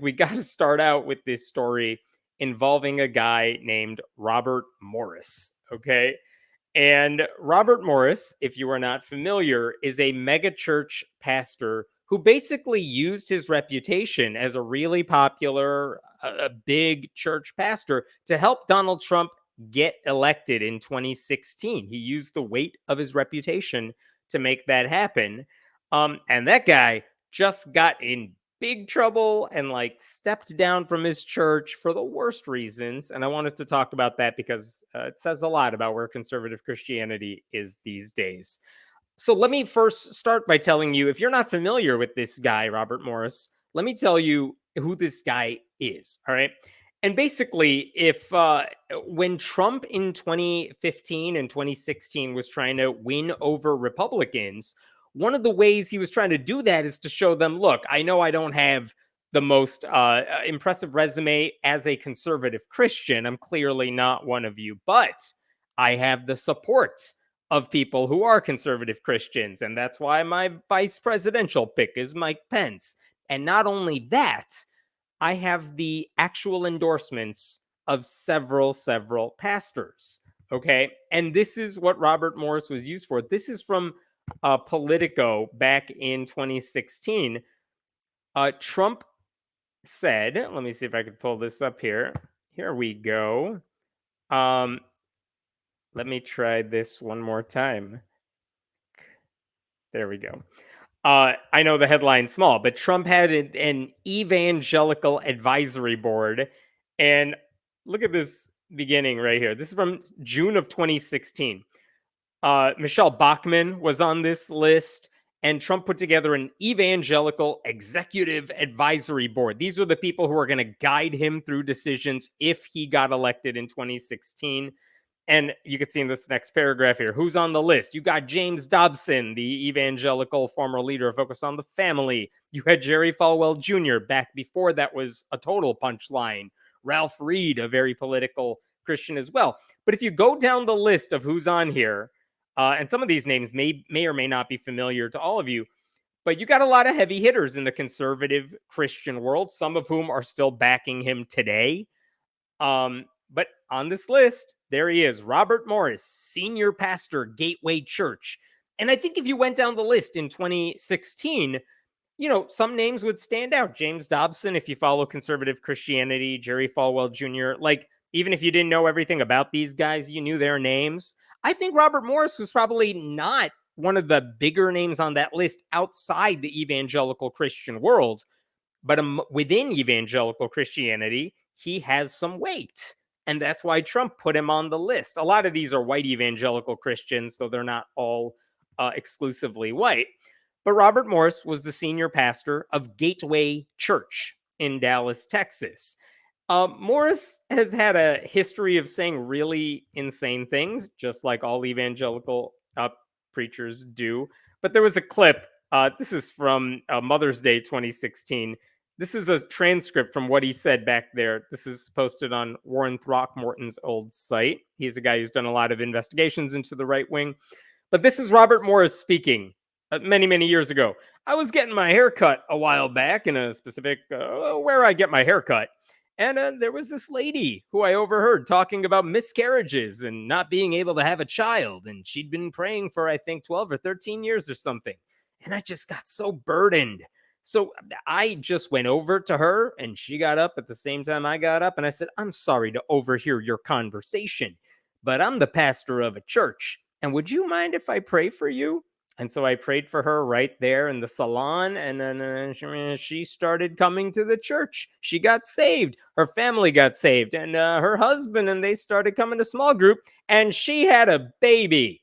We got to start out with this story involving a guy named Robert Morris. Okay. And Robert Morris, if you are not familiar, is a megachurch pastor who basically used his reputation as a really popular, a big church pastor to help Donald Trump get elected in 2016. He used the weight of his reputation to make that happen. And that guy just got in big trouble and like stepped down from his church for the worst reasons. And I wanted to talk about that because it says a lot about where conservative Christianity is these days. So let me first start by telling you, if you're not familiar with this guy, Robert Morris, let me tell you who this guy is. All right. And basically, if when Trump in 2015 and 2016 was trying to win over Republicans, one of the ways he was trying to do that is to show them, look, I know I don't have the most impressive resume as a conservative Christian. I'm clearly not one of you, but I have the support of people who are conservative Christians. And that's why my vice presidential pick is Mike Pence. And not only that, I have the actual endorsements of several pastors. Okay. And this is what Robert Morris was used for. This is from Politico back in 2016. Trump said, let me see if I could pull this up here. Here we go. Let me try this one more time. There we go. I know the headline's small, but Trump had an evangelical advisory board. And look at this beginning right here. This is from June of 2016. Michelle Bachmann was on this list, and Trump put together an evangelical executive advisory board. These are the people who are going to guide him through decisions if he got elected in 2016. And you can see in this next paragraph here, who's on the list? You got James Dobson, the evangelical former leader focused on the family. You had Jerry Falwell Jr. back before that was a total punchline. Ralph Reed, a very political Christian as well. But if you go down the list of who's on here, and some of these names may or may not be familiar to all of you, but you got a lot of heavy hitters in the conservative Christian world, some of whom are still backing him today. But on this list, there he is, Robert Morris, senior pastor, Gateway Church. And I think if you went down the list in 2016, some names would stand out. James Dobson, if you follow conservative Christianity, Jerry Falwell Jr., like, even if you didn't know everything about these guys, you knew their names. I think Robert Morris was probably not one of the bigger names on that list outside the evangelical Christian world. But within evangelical Christianity, he has some weight. And that's why Trump put him on the list. A lot of these are white evangelical Christians, though they're not all exclusively white. But Robert Morris was the senior pastor of Gateway Church in Dallas, Texas. Morris has had a history of saying really insane things, just like all evangelical preachers do. But there was a clip. This is from Mother's Day 2016. This is a transcript from what he said back there. This is posted on Warren Throckmorton's old site. He's a guy who's done a lot of investigations into the right wing. But this is Robert Morris speaking many years ago. I was getting my hair cut a while back in a specific where I get my hair cut. And there was this lady who I overheard talking about miscarriages and not being able to have a child. And she'd been praying for, I think, 12 or 13 years or something. And I just got so burdened. So I just went over to her and she got up at the same time I got up. And I said, I'm sorry to overhear your conversation, but I'm the pastor of a church. And would you mind if I pray for you? And so I prayed for her right there in the salon. And then she started coming to the church. She got saved. Her family got saved. And her husband and they started coming to small group. And she had a baby.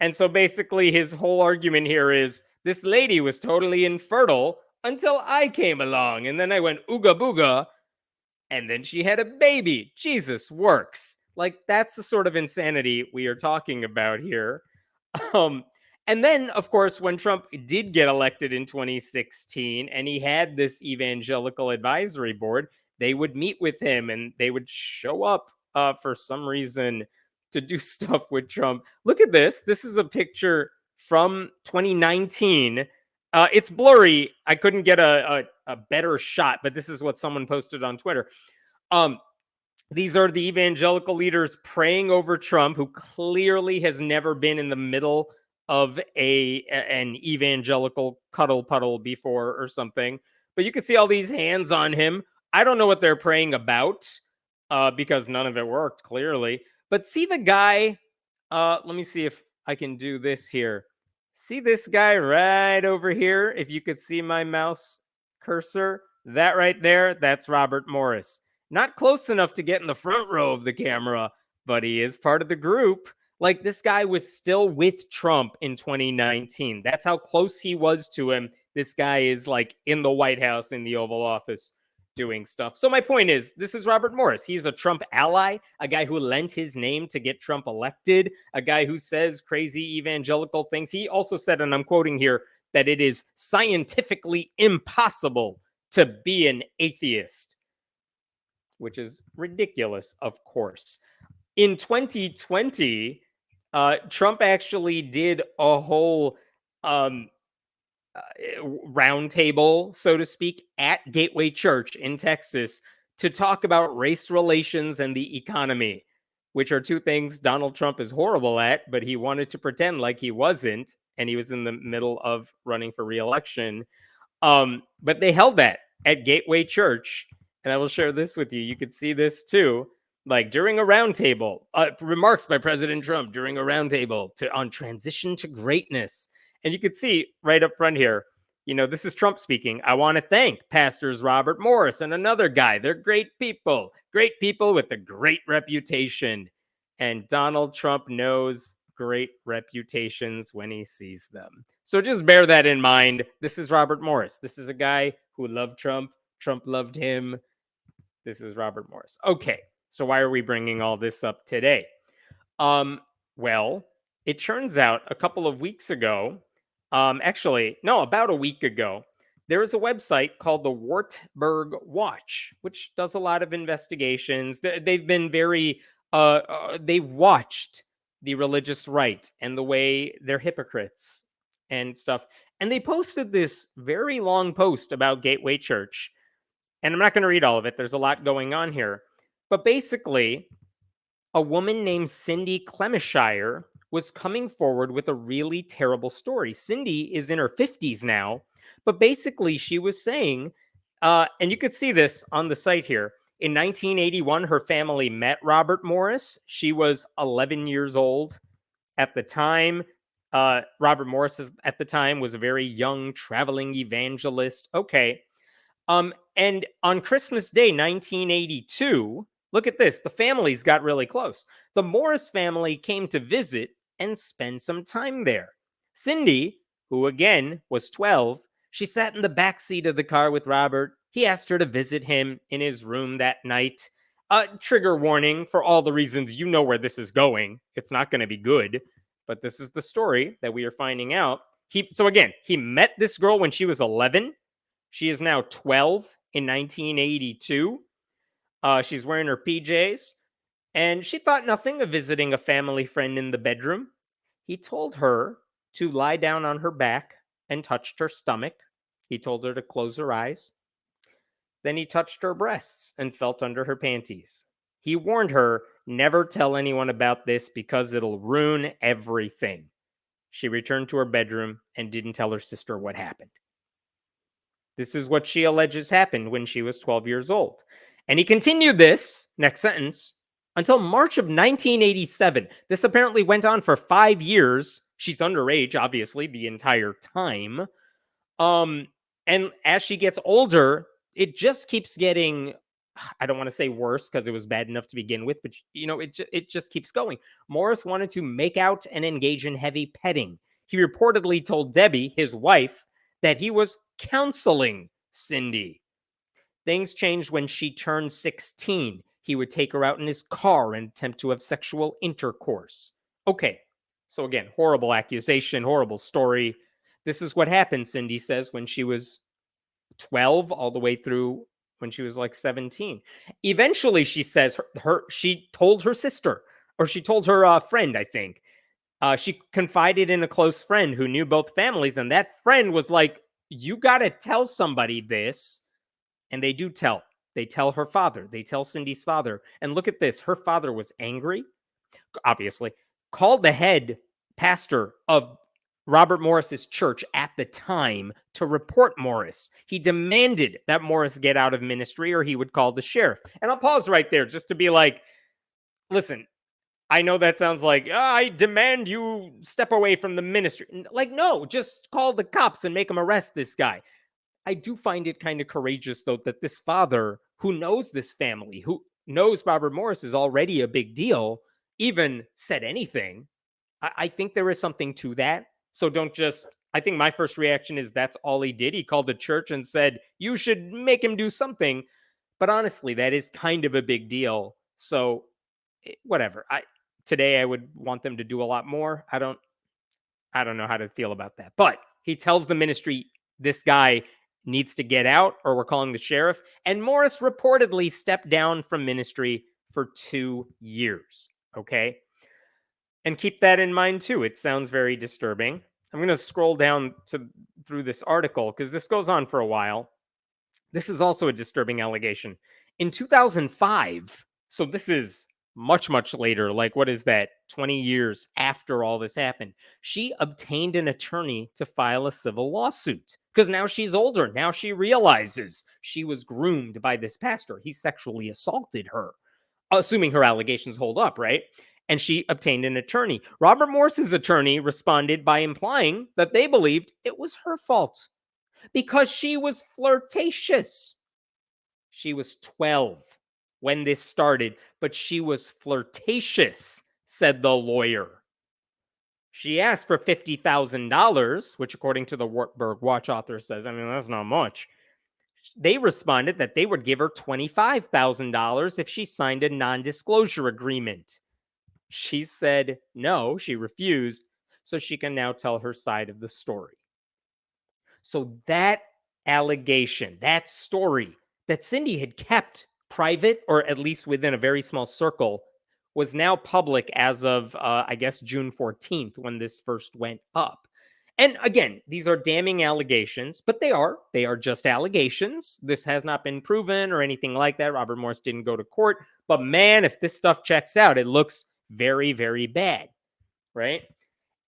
And so basically his whole argument here is this lady was totally infertile until I came along. And then I went ooga booga. And then she had a baby. Jesus works. Like, that's the sort of insanity we are talking about here. And then, of course, when Trump did get elected in 2016 and he had this evangelical advisory board, they would meet with him and they would show up for some reason to do stuff with Trump. Look at this. This is a picture from 2019 It's blurry. I couldn't get a better shot, but this is what someone posted on Twitter. These are the evangelical leaders praying over Trump, who clearly has never been in the middle of an evangelical cuddle puddle before or something. But you can see all these hands on him. I don't know what they're praying about because none of it worked, clearly. But see the guy. Let me see if I can do this here. See this guy right over here? If you could see my mouse cursor, that right there, that's Robert Morris. Not close enough to get in the front row of the camera, but he is part of the group. Like, this guy was still with Trump in 2019. That's how close he was to him. This guy is like in the White House, in the Oval Office, doing stuff. So my point is, this is Robert Morris. He's a Trump ally, a guy who lent his name to get Trump elected, a guy who says crazy evangelical things. He also said, and I'm quoting here, that it is scientifically impossible to be an atheist, which is ridiculous, of course. In 2020, Trump actually did a whole roundtable, so to speak, at Gateway Church in Texas to talk about race relations and the economy, which are two things Donald Trump is horrible at, but he wanted to pretend like he wasn't, and he was in the middle of running for re-election. But they held that at Gateway Church, and I will share this with you. You could see this too. Like, during a roundtable, remarks by President Trump during a roundtable on transition to greatness. And you could see right up front here, this is Trump speaking. I want to thank Pastors Robert Morris and another guy. They're great people with a great reputation. And Donald Trump knows great reputations when he sees them. So just bear that in mind. This is Robert Morris. This is a guy who loved Trump. Trump loved him. This is Robert Morris. Okay, so why are we bringing all this up today? Well, it turns out a couple of weeks ago, about a week ago, there is a website called the Wartburg Watch, which does a lot of investigations. They've been they've watched the religious right and the way they're hypocrites and stuff. And they posted this very long post about Gateway Church. And I'm not going to read all of it. There's a lot going on here. But basically, a woman named Cindy Clemishire was coming forward with a really terrible story. Cindy is in her 50s now, but basically she was saying, and you could see this on the site here, in 1981, her family met Robert Morris. She was 11 years old at the time. Robert Morris, at the time, was a very young traveling evangelist. Okay. And on Christmas Day, 1982, look at this. The families got really close. The Morris family came to visit and spend some time there. Cindy, who again was 12, she sat in the back seat of the car with Robert. He asked her to visit him in his room that night. Trigger warning for all the reasons you know where this is going. It's not going to be good, but this is the story that we are finding out. He met this girl when she was 11. She is now 12 in 1982. She's wearing her PJs, and she thought nothing of visiting a family friend in the bedroom. He told her to lie down on her back and touched her stomach. He told her to close her eyes. Then he touched her breasts and felt under her panties. He warned her, never tell anyone about this because it'll ruin everything. She returned to her bedroom and didn't tell her sister what happened. This is what she alleges happened when she was 12 years old. And he continued this, next sentence, until March of 1987. This apparently went on for 5 years. She's underage, obviously, the entire time. And as she gets older, it just keeps getting, I don't want to say worse because it was bad enough to begin with, but it just keeps going. Morris wanted to make out and engage in heavy petting. He reportedly told Debbie, his wife, that he was counseling Cindy. Things changed when she turned 16. He would take her out in his car and attempt to have sexual intercourse. Okay, so again, horrible accusation, horrible story. This is what happened, Cindy says, when she was 12 all the way through when she was like 17. Eventually, she says she told her sister, or she told her friend, I think, She confided in a close friend who knew both families, and that friend was like, you got to tell somebody this. And they do tell. They tell her father. They tell Cindy's father. And look at this. Her father was angry, obviously, called the head pastor of Robert Morris's church at the time to report Morris. He demanded that Morris get out of ministry or he would call the sheriff. And I'll pause right there just to be like, listen, I know that sounds like, I demand you step away from the ministry. Like, no, just call the cops and make them arrest this guy. I do find it kind of courageous, though, that this father who knows this family, who knows Robert Morris is already a big deal, even said anything. I think there is something to that. So don't just, I think my first reaction is that's all he did. He called the church and said, you should make him do something. But honestly, that is kind of a big deal. So whatever. Today I would want them to do a lot more. I don't know how to feel about that. But he tells the ministry, this guy needs to get out or we're calling the sheriff. And Morris reportedly stepped down from ministry for 2 years. Okay. And keep that in mind too. It sounds very disturbing. I'm going to scroll down through this article because this goes on for a while. This is also a disturbing allegation. In 2005, so this is much, much later, like what is that, 20 years after all this happened, she obtained an attorney to file a civil lawsuit because now she's older. Now she realizes she was groomed by this pastor. He sexually assaulted her, assuming her allegations hold up, right? And she obtained an attorney. Robert Morris's attorney responded by implying that they believed it was her fault because she was flirtatious. She was 12 when this started, but she was flirtatious, said the lawyer. She asked for $50,000, which according to the Wartburg Watch author says, I mean, that's not much. They responded that they would give her $25,000 if she signed a non-disclosure agreement. She said no, she refused, so she can now tell her side of the story. So that allegation, that story that Cindy had kept private, or at least within a very small circle, was now public as of, I guess, June 14th when this first went up. And again, these are damning allegations, but they are just allegations. This has not been proven or anything like that. Robert Morris didn't go to court. But man, if this stuff checks out, it looks very, very bad, right?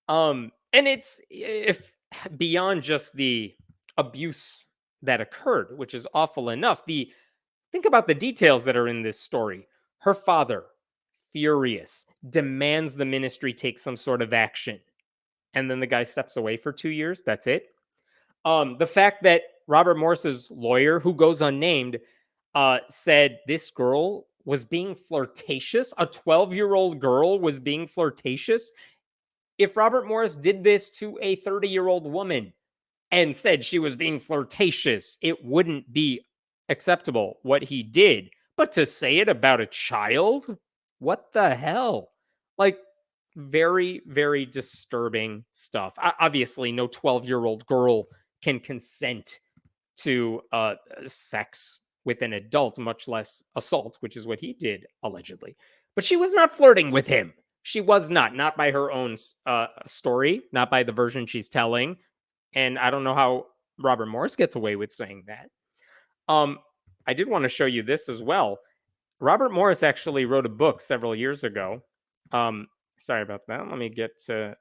And it's if beyond just the abuse that occurred, which is awful enough. Think about the details that are in this story. Her father, furious, demands the ministry take some sort of action. And then the guy steps away for 2 years. That's it. The fact that Robert Morris's lawyer, who goes unnamed, said this girl was being flirtatious. A 12-year-old girl was being flirtatious. If Robert Morris did this to a 30-year-old woman and said she was being flirtatious, it wouldn't be acceptable what he did. But to say it about a child? What the hell? Like, very, very disturbing stuff. Obviously, no 12-year-old girl can consent to sex with an adult, much less assault, which is what he did, allegedly. But she was not flirting with him. She was not by her own story, not by the version she's telling. And I don't know how Robert Morris gets away with saying that. I did want to show you this as well. Robert Morris actually wrote a book several years ago. Sorry about that. Let me get to,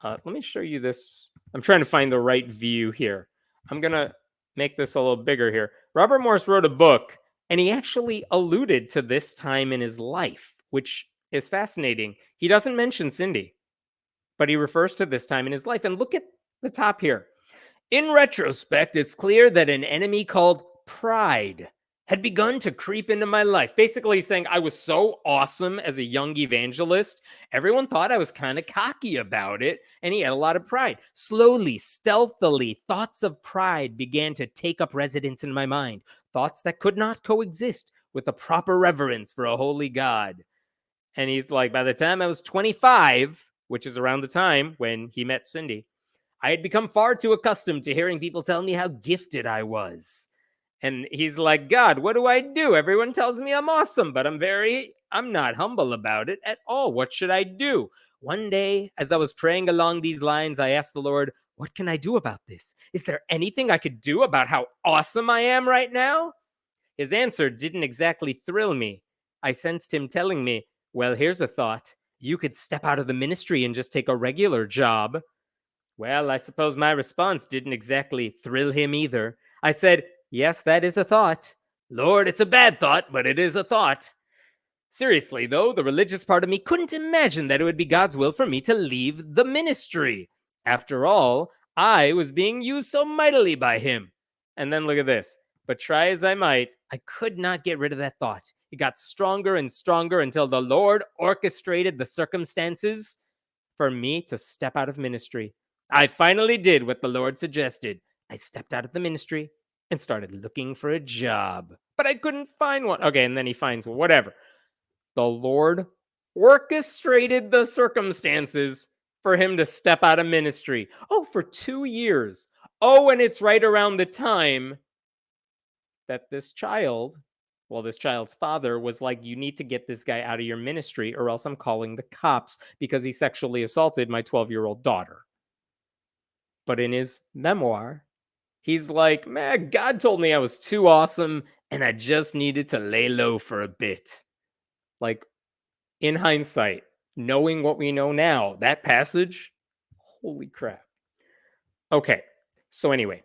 let me show you this. I'm trying to find the right view here. I'm going to make this a little bigger here. Robert Morris wrote a book, and he actually alluded to this time in his life, which is fascinating. He doesn't mention Cindy, but he refers to this time in his life. And look at the top here. In retrospect, it's clear that an enemy called pride had begun to creep into my life. Basically saying I was so awesome as a young evangelist, everyone thought I was kind of cocky about it, and he had a lot of pride. Slowly, stealthily, thoughts of pride began to take up residence in my mind, thoughts that could not coexist with a proper reverence for a holy God. And he's like, by the time I was 25, which is around the time when he met Cindy, I had become far too accustomed to hearing people tell me how gifted I was. And he's like, God, what do I do? Everyone tells me I'm awesome, but I'm not humble about it at all. What should I do? One day, as I was praying along these lines, I asked the Lord, what can I do about this? Is there anything I could do about how awesome I am right now? His answer didn't exactly thrill me. I sensed him telling me, well, here's a thought. You could step out of the ministry and just take a regular job. Well, I suppose my response didn't exactly thrill him either. I said, yes, that is a thought. Lord, it's a bad thought, but it is a thought. Seriously, though, the religious part of me couldn't imagine that it would be God's will for me to leave the ministry. After all, I was being used so mightily by him. And then look at this. But try as I might, I could not get rid of that thought. It got stronger and stronger until the Lord orchestrated the circumstances for me to step out of ministry. I finally did what the Lord suggested. I stepped out of the ministry and started looking for a job. But I couldn't find one. Okay, and then he finds whatever. The Lord orchestrated the circumstances for him to step out of ministry. Oh, for 2 years. Oh, and it's right around the time that this child's father was like, you need to get this guy out of your ministry or else I'm calling the cops because he sexually assaulted my 12-year-old daughter. But in his memoir, he's like, man, God told me I was too awesome and I just needed to lay low for a bit. Like, in hindsight, knowing what we know now, that passage, holy crap. Okay, so anyway,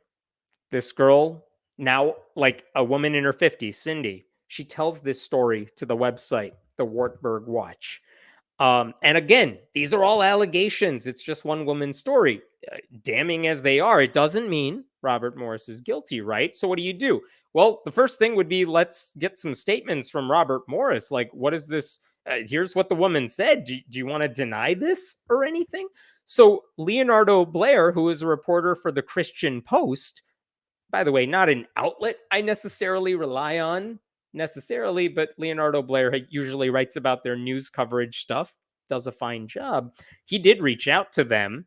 this girl, now like a woman in her 50s, Cindy, she tells this story to the website, the Wartburg Watch. And again, these are all allegations. It's just one woman's story. Damning as they are, it doesn't mean Robert Morris is guilty, right? So what do you do? Well, the first thing would be, let's get some statements from Robert Morris. Like, what is this? Here's what the woman said. Do you want to deny this or anything? So Leonardo Blair, who is a reporter for the Christian Post, by the way, not an outlet I necessarily rely on, but Leonardo Blair usually writes about their news coverage stuff, does a fine job. He did reach out to them.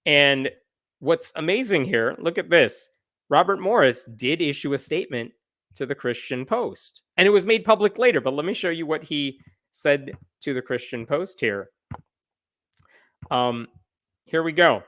And what's amazing here, look at this. Robert Morris did issue a statement to the Christian Post. And it was made public later, but let me show you what he said to the Christian Post here. Here we go.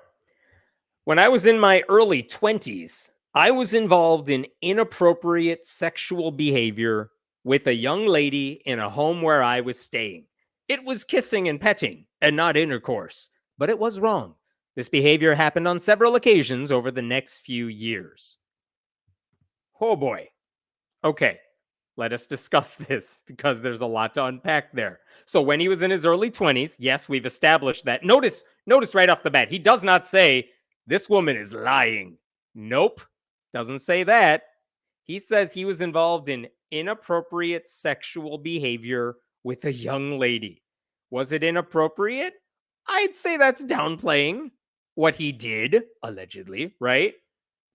When I was in my early 20s, I was involved in inappropriate sexual behavior with a young lady in a home where I was staying. It was kissing and petting and not intercourse, but it was wrong. This behavior happened on several occasions over the next few years. Oh boy. Okay, let us discuss this because there's a lot to unpack there. So when he was in his early 20s, yes, we've established that. Notice right off the bat, he does not say, this woman is lying. Nope, doesn't say that. He says he was involved in inappropriate sexual behavior with a young lady. Was it inappropriate? I'd say that's downplaying what he did, allegedly, right?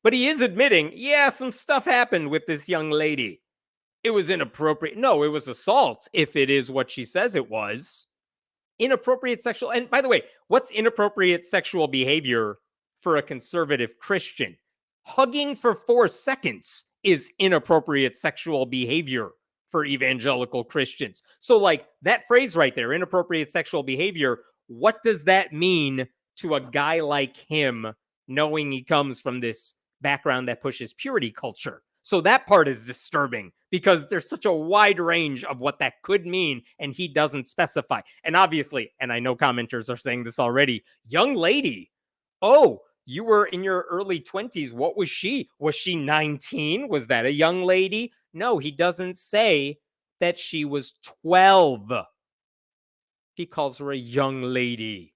But he is admitting, yeah, some stuff happened with this young lady. It was inappropriate. No, it was assault, if it is what she says it was. Inappropriate sexual. And by the way, what's inappropriate sexual behavior for a conservative Christian? Hugging for 4 seconds is inappropriate sexual behavior for evangelical Christians. So, like, that phrase right there, inappropriate sexual behavior, what does that mean to a guy like him, knowing he comes from this background that pushes purity culture? So that part is disturbing because there's such a wide range of what that could mean, and he doesn't specify. And obviously, and I know commenters are saying this already, young lady, oh, you were in your early 20s. What was she? Was she 19? Was that a young lady? No, he doesn't say that she was 12. He calls her a young lady.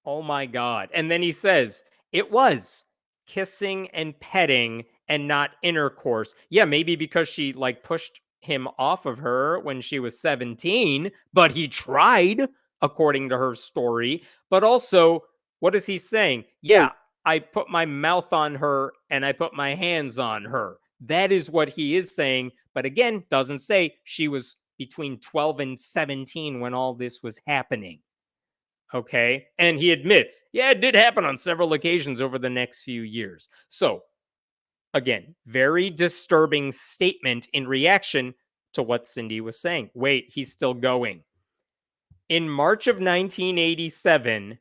Oh my God. And then he says, it was kissing and petting and not intercourse. Yeah, maybe because she like pushed him off of her when she was 17, but he tried, according to her story. But also, what is he saying? Yeah, I put my mouth on her and I put my hands on her. That is what he is saying. But again, doesn't say she was between 12 and 17 when all this was happening. Okay. And he admits, yeah, it did happen on several occasions over the next few years. So, again, very disturbing statement in reaction to what Cindy was saying. Wait, he's still going. In March of 1987,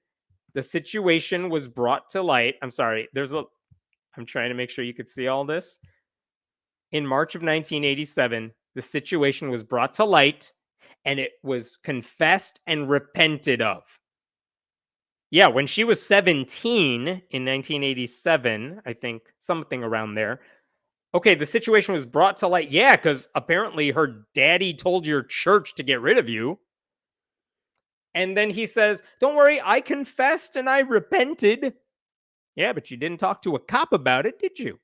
the situation was brought to light. I'm sorry, I'm trying to make sure you could see all this. In March of 1987, the situation was brought to light and it was confessed and repented of. Yeah, when she was 17 in 1987, I think, something around there. Okay, the situation was brought to light. Yeah, because apparently her daddy told your church to get rid of you. And then he says, "Don't worry, I confessed and I repented." Yeah, but you didn't talk to a cop about it, did you?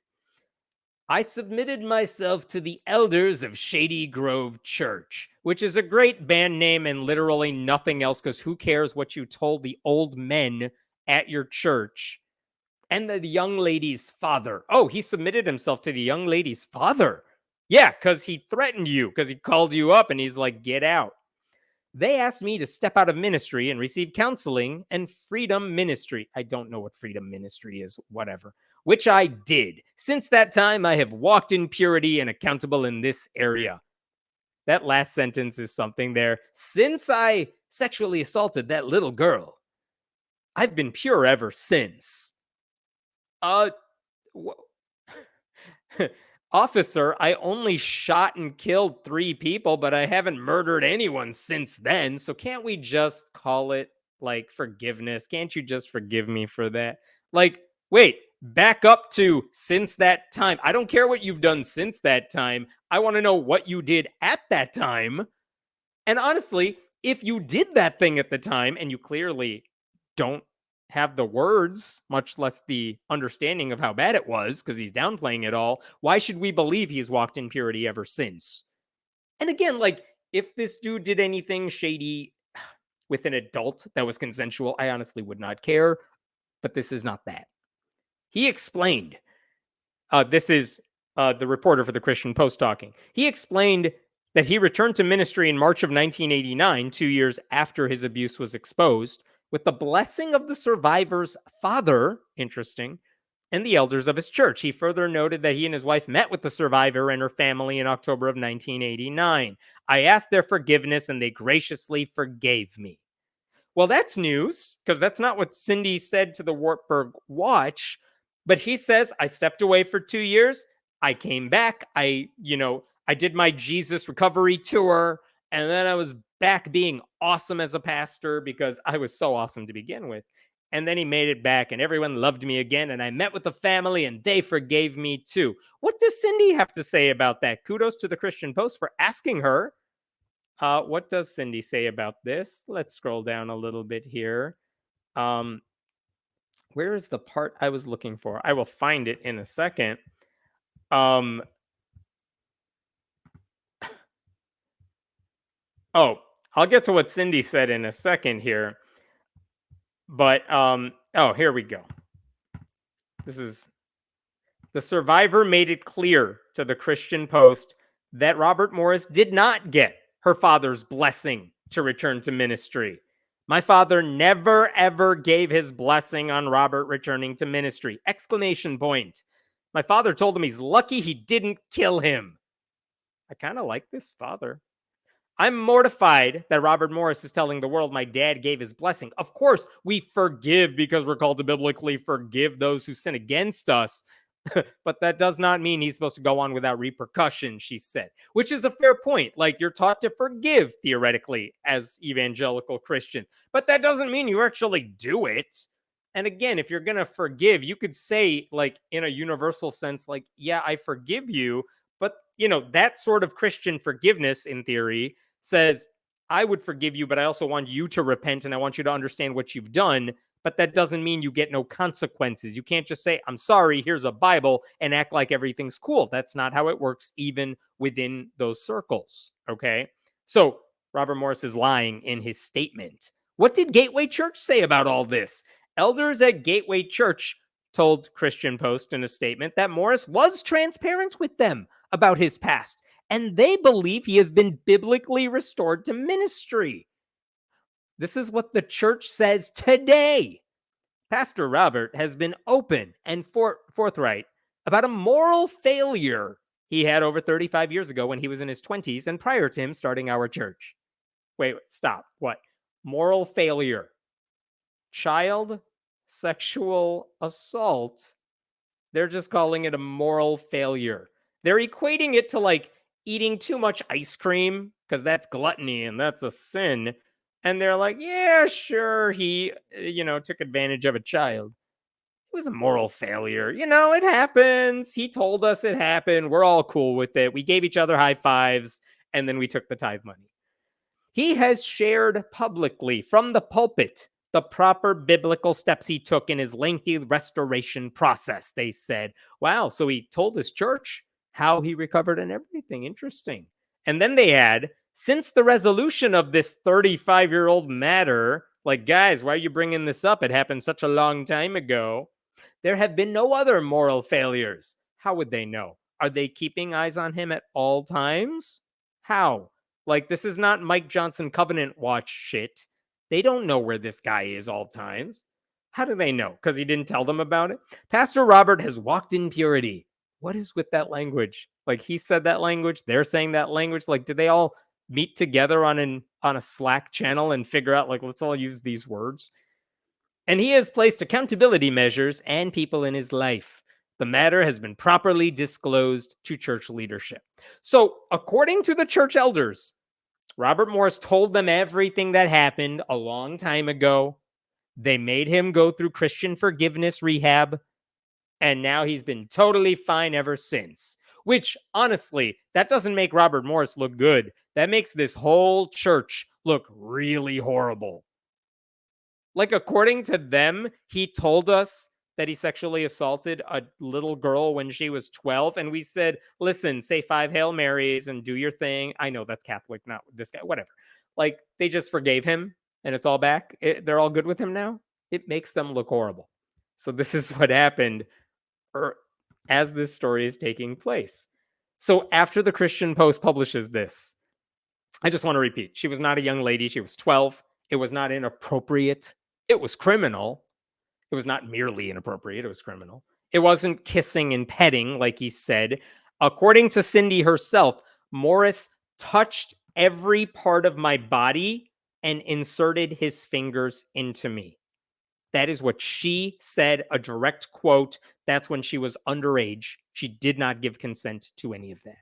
"I submitted myself to the elders of Shady Grove Church," which is a great band name and literally nothing else, because who cares what you told the old men at your church? "And the young lady's father." Oh, he submitted himself to the young lady's father. Yeah, because he threatened you, because he called you up and he's like, "Get out." "They asked me to step out of ministry and receive counseling and freedom ministry." I don't know what freedom ministry is, whatever. "Which I did. Since that time, I have walked in purity and accountable in this area." That last sentence is something there. "Since I sexually assaulted that little girl, I've been pure ever since." Uh, "Officer, I only shot and killed 3 people, but I haven't murdered anyone since then. So can't we just call it like forgiveness? Can't you just forgive me for that?" Like, wait, back up to since that time. I don't care what you've done since that time. I want to know what you did at that time. And honestly, if you did that thing at the time and you clearly don't have the words, much less the understanding of how bad it was, because he's downplaying it all, why should we believe he's walked in purity ever since? And again, like, if this dude did anything shady with an adult that was consensual, I honestly would not care, but this is not that. He explained this is the reporter for the Christian Post talking. He explained that he returned to ministry in March of 1989, 2 years after his abuse was exposed, with the blessing of the survivor's father, interesting, and the elders of his church. He further noted that he and his wife met with the survivor and her family in October of 1989. "I asked their forgiveness and they graciously forgave me." Well, that's news, because that's not what Cindy said to the Wartburg Watch. But he says, "I stepped away for 2 years. I came back. I did my Jesus recovery tour. And then I was back being awesome as a pastor because I was so awesome to begin with." And then he made it back and everyone loved me again. And I met with the family and they forgave me too. What does Cindy have to say about that? Kudos to the Christian Post for asking her. What does Cindy say about this? Let's scroll down a little bit here. Um, where is the part I was looking for? I will find it in a second. Um, oh, I'll get to what Cindy said in a second here. But oh, here we go. This is the survivor made it clear to the Christian Post that Robert Morris did not get her father's blessing to return to ministry. "My father never ever gave his blessing on Robert returning to ministry!" Exclamation point. "My father told him he's lucky he didn't kill him." I kind of like this father. "I'm mortified that Robert Morris is telling the world my dad gave his blessing. Of course, we forgive because we're called to biblically forgive those who sin against us. But that does not mean he's supposed to go on without repercussion," she said, which is a fair point. Like, you're taught to forgive theoretically as evangelical Christians, but that doesn't mean you actually do it. And again, if you're going to forgive, you could say, like, in a universal sense, like, "Yeah, I forgive you." But, that sort of Christian forgiveness in theory says, "I would forgive you, but I also want you to repent and I want you to understand what you've done." But that doesn't mean you get no consequences. You can't just say, "I'm sorry, here's a Bible," and act like everything's cool. That's not how it works, even within those circles. Okay. So Robert Morris is lying in his statement. What did Gateway Church say about all this? Elders at Gateway Church told Christian Post in a statement that Morris was transparent with them about his past, and they believe he has been biblically restored to ministry. This is what the church says today. Pastor Robert has been open and forthright about a moral failure he had over 35 years ago when he was in his 20s and prior to him starting our church. Wait, stop. What? moral failure. Child sexual assault, they're just calling it a moral failure. They're equating it to like eating too much ice cream because that's gluttony and that's a sin. And they're like, yeah, sure, he, took advantage of a child. It was a moral failure. It happens. He told us it happened. We're all cool with it. We gave each other high fives and then we took the tithe money. He has shared publicly from the pulpit the proper biblical steps he took in his lengthy restoration process. They said, wow, so he told his church how he recovered and everything. Interesting. And then they add, since the resolution of this 35-year-old matter, like, guys, why are you bringing this up? It happened such a long time ago. There have been no other moral failures. How would they know? Are they keeping eyes on him at all times? How? Like, this is not Mike Johnson Covenant Watch shit. They don't know where this guy is all times. How do they know? Because he didn't tell them about it? Pastor Robert has walked in purity. What is with that language? Like, he said that language. They're saying that language. Like, did they all meet together on a Slack channel and figure out, like, let's all use these words? And he has placed accountability measures and people in his life. The matter has been properly disclosed to church leadership. So, according to the church elders, Robert Morris told them everything that happened a long time ago. They made him go through Christian forgiveness rehab, and now he's been totally fine ever since. Which, honestly, that doesn't make Robert Morris look good. That makes this whole church look really horrible. Like, according to them, he told us that he sexually assaulted a little girl when she was 12. And we said, listen, say 5 Hail Marys and do your thing. I know that's Catholic, not this guy, whatever. Like, they just forgave him and it's all back. They're all good with him now. It makes them look horrible. So this is what happened as this story is taking place. So after the Christian Post publishes this, I just want to repeat, she was not a young lady. She was 12. It was not inappropriate. It was criminal. It was not merely inappropriate. It was criminal. It wasn't kissing and petting, like he said. According to Cindy herself, Morris touched every part of my body and inserted his fingers into me. That is what she said, a direct quote. That's when she was underage. She did not give consent to any of that.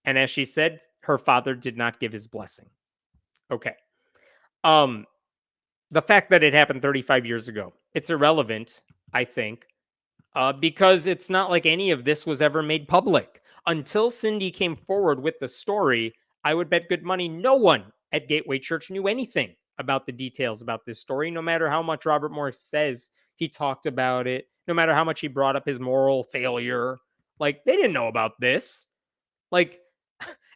And as she said, her father did not give his blessing. Okay. The fact that it happened 35 years ago, it's irrelevant, I think, because it's not like any of this was ever made public. Until Cindy came forward with the story, I would bet good money no one at Gateway Church knew anything about the details about this story, no matter how much Robert Morris says he talked about it, no matter how much he brought up his moral failure. Like, they didn't know about this. Like,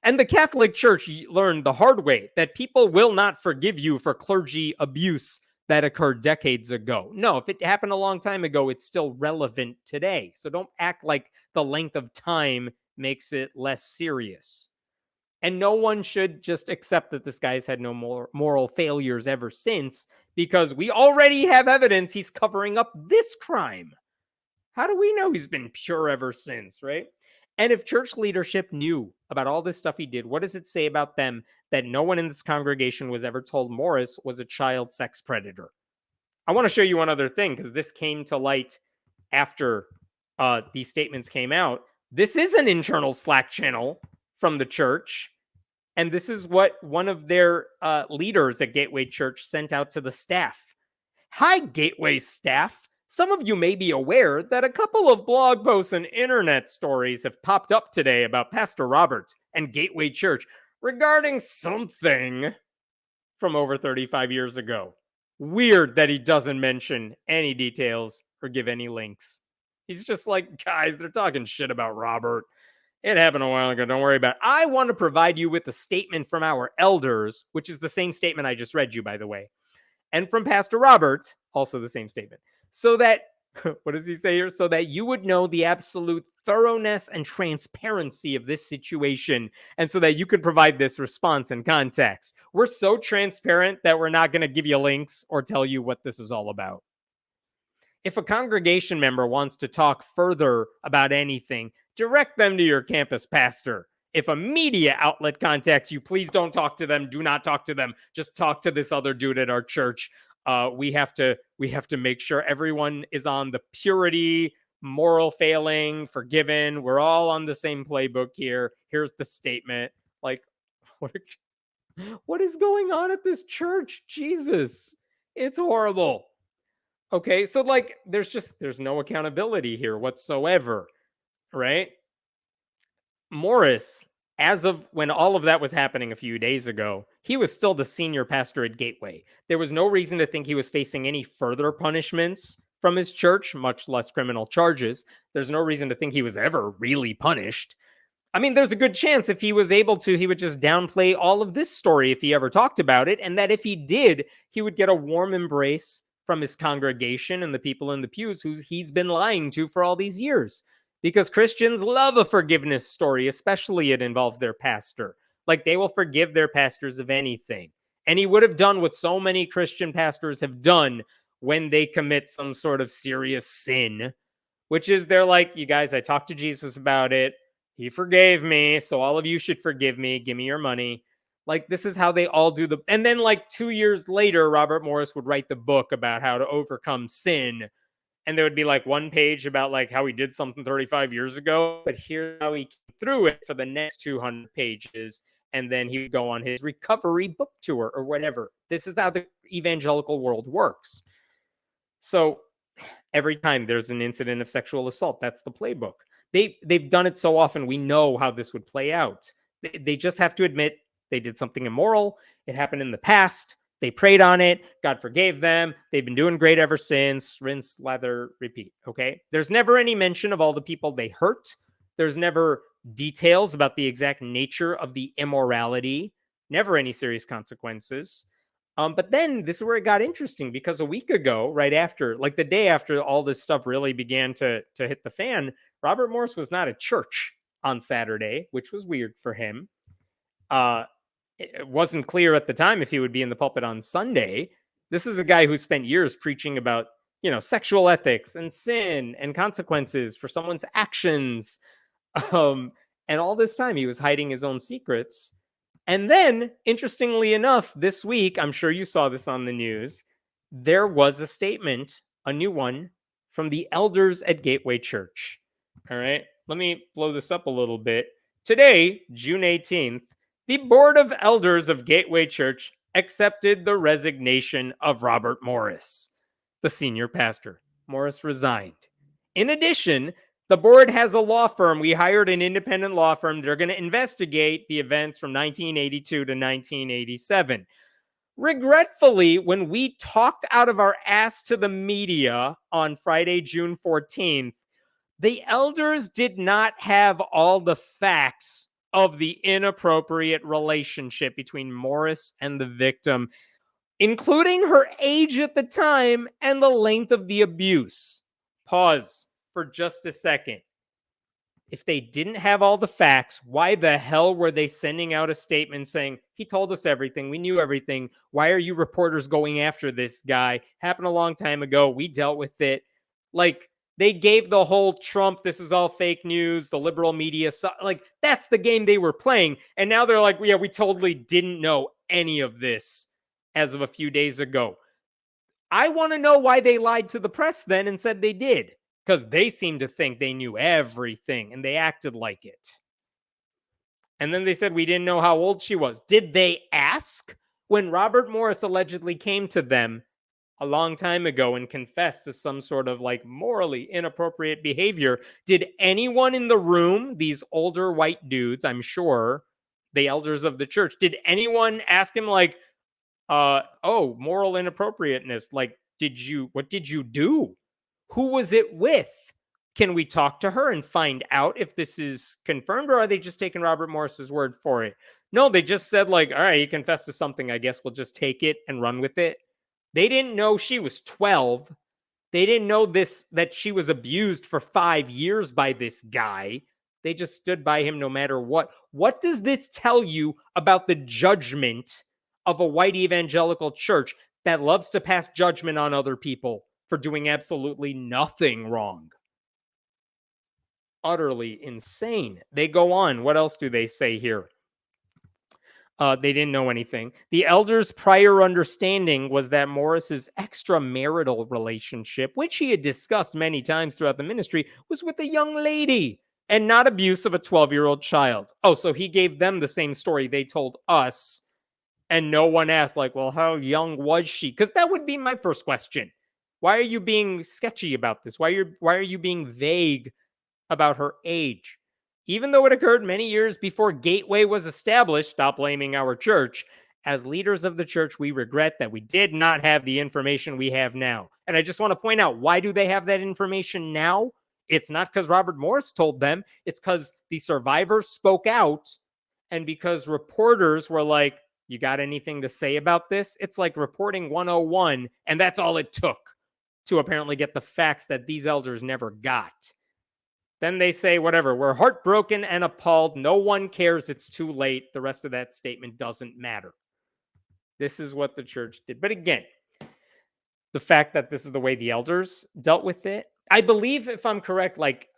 and the Catholic Church learned the hard way that people will not forgive you for clergy abuse that occurred decades ago. No, if it happened a long time ago, it's still relevant today. So don't act like the length of time makes it less serious. And no one should just accept that this guy's had no more moral failures ever since, because we already have evidence he's covering up this crime. How do we know he's been pure ever since, right? And if church leadership knew about all this stuff he did, what does it say about them that no one in this congregation was ever told Morris was a child sex predator? I want to show you one other thing, because this came to light after these statements came out. This is an internal Slack channel from the church. And this is what one of their leaders at Gateway Church sent out to the staff. Hi, Gateway staff. Some of you may be aware that a couple of blog posts and internet stories have popped up today about Pastor Robert and Gateway Church regarding something from over 35 years ago. Weird that he doesn't mention any details or give any links. He's just like, guys, they're talking shit about Robert. It happened a while ago. Don't worry about it. I want to provide you with a statement from our elders, which is the same statement I just read you, by the way. And from Pastor Robert, also the same statement. So that, what does he say here? So that you would know the absolute thoroughness and transparency of this situation, and so that you could provide this response and context. We're so transparent that we're not going to give you links or tell you what this is all about. If a congregation member wants to talk further about anything, direct them to your campus pastor. if a media outlet contacts you, please don't talk to them. Do not talk to them. Just talk to this other dude at our church. We have to make sure everyone is on the purity, moral failing, forgiven. We're all on the same playbook here. Here's the statement. Like, what is going on at this church? Jesus, it's horrible. Okay, so like there's no accountability here whatsoever, right? Morris, as of when all of that was happening a few days ago, he was still the senior pastor at Gateway. There was no reason to think he was facing any further punishments from his church, much less criminal charges. There's no reason to think he was ever really punished. I mean, there's a good chance if he was able to, he would just downplay all of this story if he ever talked about it. And that if he did, he would get a warm embrace from his congregation and the people in the pews who he's been lying to for all these years. Because Christians love a forgiveness story, especially it involves their pastor. Like they will forgive their pastors of anything. And he would have done what so many Christian pastors have done when they commit some sort of serious sin, which is they're like, you guys, I talked to Jesus about it. He forgave me, so all of you should forgive me. Give me your money. Like, this is how they all do the... And then, like, 2 years later, Robert Morris would write the book about how to overcome sin. And there would be, like, one page about, like, how he did something 35 years ago. But here's how he came through it for the next 200 pages. And then he would go on his recovery book tour or whatever. This is how the evangelical world works. So every time there's an incident of sexual assault, that's the playbook. They've done it so often, we know how this would play out. They just have to admit they did something immoral. It happened in the past. They prayed on it. God forgave them. They've been doing great ever since. Rinse, lather, repeat. Okay? There's never any mention of all the people they hurt. There's never details about the exact nature of the immorality. Never any serious consequences. But then this is where it got interesting, because a week ago, right after, like the day after all this stuff really began to hit the fan, Robert Morris was not at church on Saturday, which was weird for him. It wasn't clear at the time if he would be in the pulpit on Sunday. This is a guy who spent years preaching about, sexual ethics and sin and consequences for someone's actions. And all this time he was hiding his own secrets. And then, interestingly enough, this week, I'm sure you saw this on the news, there was a statement, a new one, from the elders at Gateway Church. All right, let me blow this up a little bit. Today, June 18th, the Board of Elders of Gateway Church accepted the resignation of Robert Morris, the senior pastor. Morris resigned. In addition, the board has a law firm. We hired an independent law firm. They're going to investigate the events from 1982 to 1987. Regretfully, when we talked out of our ass to the media on Friday, June 14th, the elders did not have all the facts of the inappropriate relationship between Morris and the victim, including her age at the time and the length of the abuse. Pause for just a second. If they didn't have all the facts, why the hell were they sending out a statement saying, he told us everything, we knew everything, why are you reporters going after this guy? Happened a long time ago, we dealt with it. Like, they gave the whole Trump, this is all fake news, the liberal media, like, that's the game they were playing. And now they're like, yeah, we totally didn't know any of this as of a few days ago. I want to know why they lied to the press then and said they did. Because they seemed to think they knew everything, and they acted like it. And then they said we didn't know how old she was. Did they ask? When Robert Morris allegedly came to them a long time ago and confessed to some sort of like morally inappropriate behavior, did anyone in the room, these older white dudes, I'm sure, the elders of the church, did anyone ask him like, moral inappropriateness, like, what did you do? Who was it with? Can we talk to her and find out if this is confirmed, or are they just taking Robert Morris's word for it? No, they just said like, all right, he confessed to something. I guess we'll just take it and run with it. They didn't know she was 12. They didn't know that she was abused for 5 years by this guy. They just stood by him no matter what. What does this tell you about the judgment of a white evangelical church that loves to pass judgment on other people for doing absolutely nothing wrong? utterly insane. They go on. What else do they say here? They didn't know anything. The elders' prior understanding was that Morris's extramarital relationship, which he had discussed many times throughout the ministry, was with a young lady and not abuse of a 12-year-old child. Oh, so he gave them the same story they told us, and no one asked, like, well, how young was she? Because that would be my first question. Why are you being sketchy about this? Why are you being vague about her age? Even though it occurred many years before Gateway was established, stop blaming our church. As leaders of the church, we regret that we did not have the information we have now. And I just want to point out, why do they have that information now? It's not because Robert Morris told them. It's because the survivors spoke out, and because reporters were like, you got anything to say about this? It's like reporting 101, and that's all it took to apparently get the facts that these elders never got. Then they say, whatever, we're heartbroken and appalled. No one cares. It's too late. The rest of that statement doesn't matter. This is what the church did. But again, the fact that this is the way the elders dealt with it, I believe, if I'm correct, like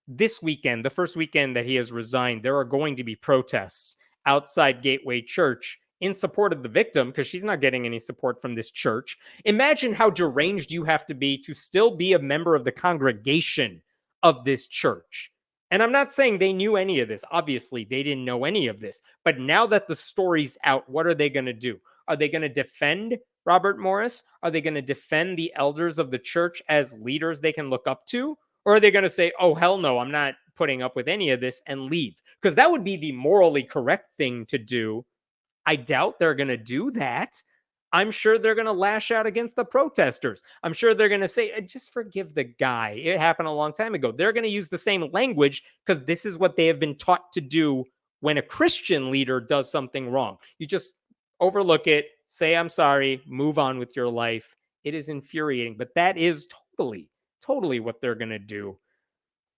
this weekend, the first weekend that he has resigned, there are going to be protests outside Gateway Church in support of the victim, because she's not getting any support from this church. Imagine how deranged you have to be to still be a member of the congregation of this church. And I'm not saying they knew any of this. Obviously, they didn't know any of this. But now that the story's out, what are they going to do? Are they going to defend Robert Morris? Are they going to defend the elders of the church as leaders they can look up to? Or are they going to say, oh, hell no, I'm not putting up with any of this, and leave? Because that would be the morally correct thing to do. I doubt they're going to do that. I'm sure they're going to lash out against the protesters. I'm sure they're going to say, just forgive the guy. It happened a long time ago. They're going to use the same language because this is what they have been taught to do when a Christian leader does something wrong. You just overlook it, say, I'm sorry, move on with your life. It is infuriating, but that is totally what they're going to do.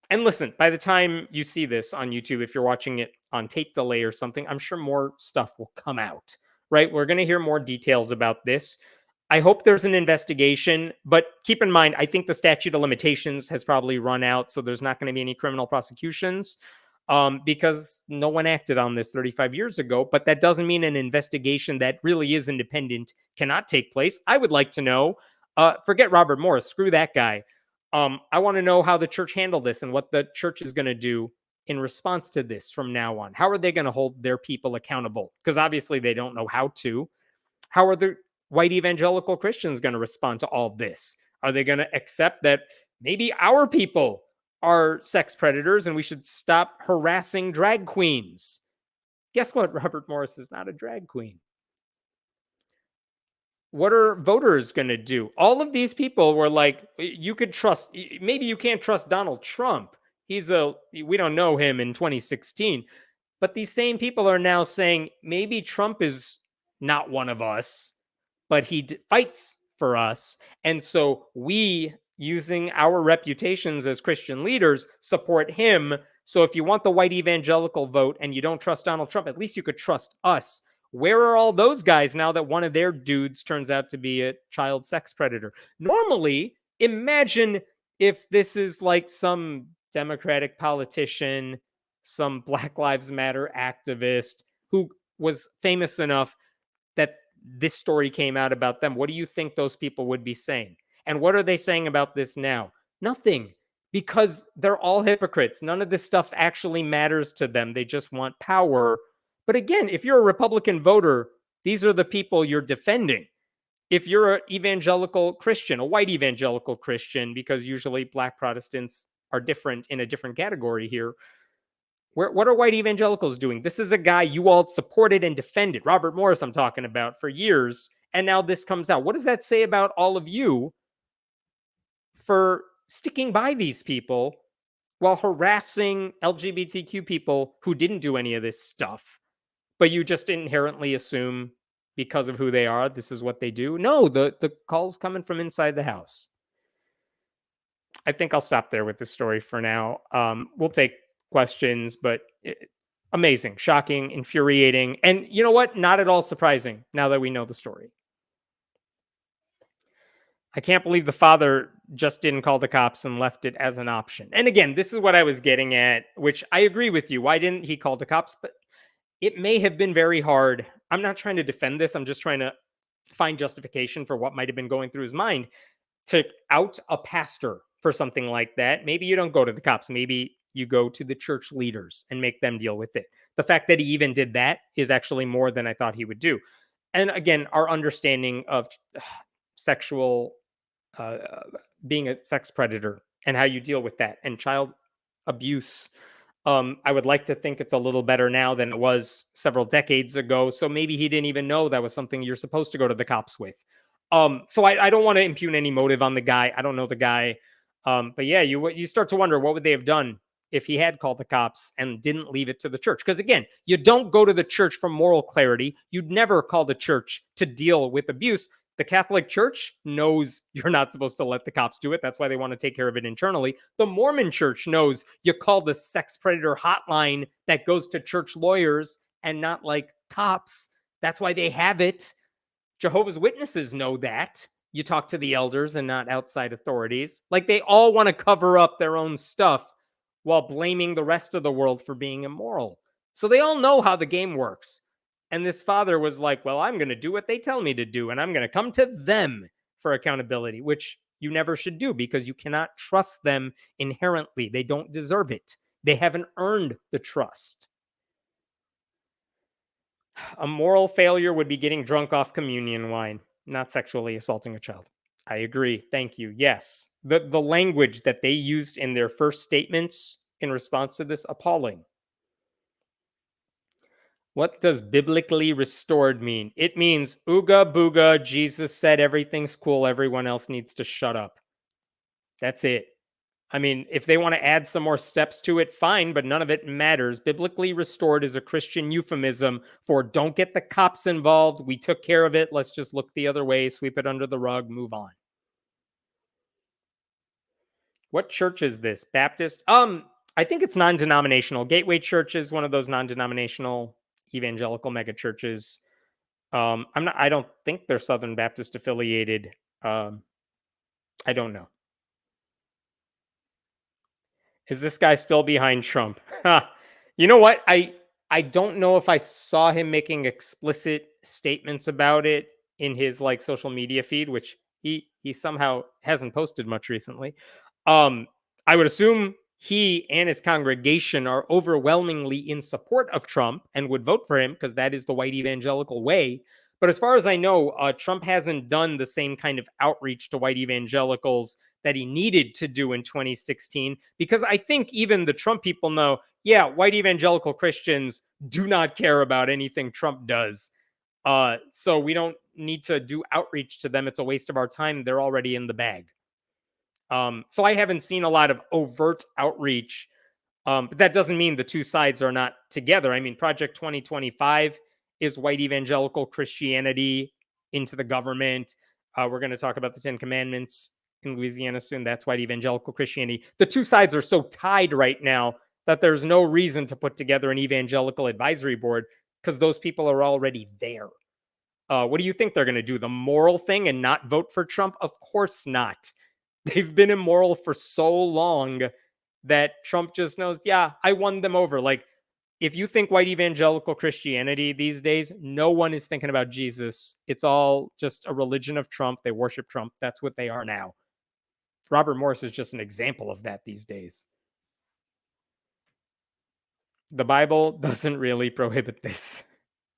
And listen, by the time you see this on YouTube, if you're watching it on tape delay or something, I'm sure more stuff will come out, right? We're going to hear more details about this. I hope there's an investigation, but keep in mind, I think the statute of limitations has probably run out, so there's not going to be any criminal prosecutions because no one acted on this 35 years ago. But that doesn't mean an investigation that really is independent cannot take place. I would like to know, forget Robert Morris, screw that guy. I want to know how the church handled this and what the church is going to do in response to this from now on. How are they going to hold their people accountable? Because obviously they don't know how to. How are the white evangelical Christians going to respond to all this? Are they going to accept that maybe our people are sex predators and we should stop harassing drag queens? Guess what? Robert Morris is not a drag queen. What are voters going to do? All of these people were like, you could trust, maybe you can't trust Donald Trump. We don't know him in 2016. But these same people are now saying maybe Trump is not one of us, but he fights for us. And so we, using our reputations as Christian leaders, support him. So if you want the white evangelical vote and you don't trust Donald Trump, at least you could trust us. Where are all those guys now that one of their dudes turns out to be a child sex predator? Normally, imagine if this is like some Democratic politician, some Black Lives Matter activist who was famous enough that this story came out about them. What do you think those people would be saying? And what are they saying about this now? Nothing, because they're all hypocrites. None of this stuff actually matters to them. They just want power. But again, if you're a Republican voter, these are the people you're defending. If you're an evangelical Christian, a white evangelical Christian, because usually Black Protestants are different in a different category here, what are white evangelicals doing? This is a guy you all supported and defended, Robert Morris I'm talking about, for years, and now this comes out. What does that say about all of you for sticking by these people while harassing LGBTQ people who didn't do any of this stuff, but you just inherently assume because of who they are, this is what they do? No, the call's coming from inside the house. I think I'll stop there with this story for now. We'll take questions, but amazing, shocking, infuriating, and you know what? Not at all surprising now that we know the story. I can't believe the father just didn't call the cops and left it as an option. And again, this is what I was getting at, which I agree with you. Why didn't he call the cops? But it may have been very hard. I'm not trying to defend this. I'm just trying to find justification for what might have been going through his mind to out a pastor for something like that. Maybe you don't go to the cops. Maybe you go to the church leaders and make them deal with it. The fact that he even did that is actually more than I thought he would do. And again, our understanding of sexual uh, being a sex predator and how you deal with that and child abuse. I would like to think it's a little better now than it was several decades ago. So maybe he didn't even know that was something you're supposed to go to the cops with. So I don't want to impugn any motive on the guy. I don't know the guy. But yeah, you start to wonder what would they have done if he had called the cops and didn't leave it to the church. Because again, you don't go to the church for moral clarity. You'd never call the church to deal with abuse. The Catholic Church knows you're not supposed to let the cops do it. That's why they want to take care of it internally. The Mormon Church knows you call the sex predator hotline that goes to church lawyers and not like cops. That's why they have it. Jehovah's Witnesses know that. You talk to the elders and not outside authorities. Like they all want to cover up their own stuff while blaming the rest of the world for being immoral. So they all know how the game works. And this father was like, well, I'm going to do what they tell me to do, and I'm going to come to them for accountability, which you never should do because you cannot trust them inherently. They don't deserve it. They haven't earned the trust. A moral failure would be getting drunk off communion wine, not sexually assaulting a child. I agree. Thank you. Yes. The language that they used in their first statements in response to this, appalling. What does biblically restored mean? It means ooga booga, Jesus said everything's cool, everyone else needs to shut up. That's it. I mean, if they want to add some more steps to it, fine, but none of it matters. Biblically restored is a Christian euphemism for don't get the cops involved. We took care of it. Let's just look the other way, sweep it under the rug, move on. What church is this? Baptist? I think it's non-denominational. Gateway Church is one of those non-denominational evangelical mega churches. I don't think they're Southern Baptist affiliated. I don't know. Is this guy still behind Trump? You know what? I don't know if I saw him making explicit statements about it in his like social media feed, which he somehow hasn't posted much recently. I would assume he and his congregation are overwhelmingly in support of Trump and would vote for him because that is the white evangelical way. But as far as I know, Trump hasn't done the same kind of outreach to white evangelicals that he needed to do in 2016, because I think even the Trump people know, yeah, white evangelical Christians do not care about anything Trump does. So we don't need to do outreach to them. It's a waste of our time. They're already in the bag. So I haven't seen a lot of overt outreach, but that doesn't mean the two sides are not together. I mean, Project 2025 is white evangelical Christianity into the government. We're going to talk about the Ten Commandments in Louisiana soon. That's white evangelical Christianity. The two sides are so tied right now that there's no reason to put together an evangelical advisory board because those people are already there. What do you think they're going to do? The moral thing and not vote for Trump? Of course not. They've been immoral for so long that Trump just knows, yeah, I won them over. Like, if you think white evangelical Christianity these days, no one is thinking about Jesus. It's all just a religion of Trump. They worship Trump. That's what they are now. Robert Morris is just an example of that these days. The Bible doesn't really prohibit this.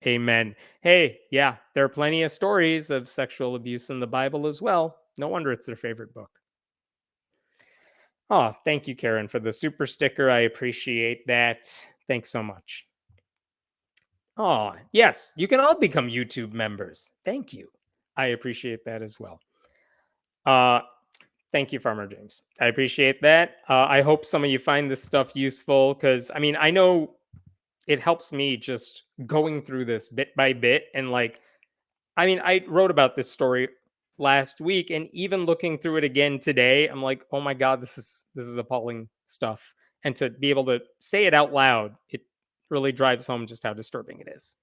Amen. Hey, yeah, there are plenty of stories of sexual abuse in the Bible as well. No wonder it's their favorite book. Oh, thank you, Karen, for the super sticker. I appreciate that. Thanks so much. Oh, yes, you can all become YouTube members. Thank you. I appreciate that as well. Thank you, Farmer James. I appreciate that. I hope some of you find this stuff useful because, I mean, I know it helps me just going through this bit by bit. And like, I mean, I wrote about this story last week and even looking through it again today, I'm like, oh my God, this is appalling stuff. And to be able to say it out loud, it really drives home just how disturbing it is.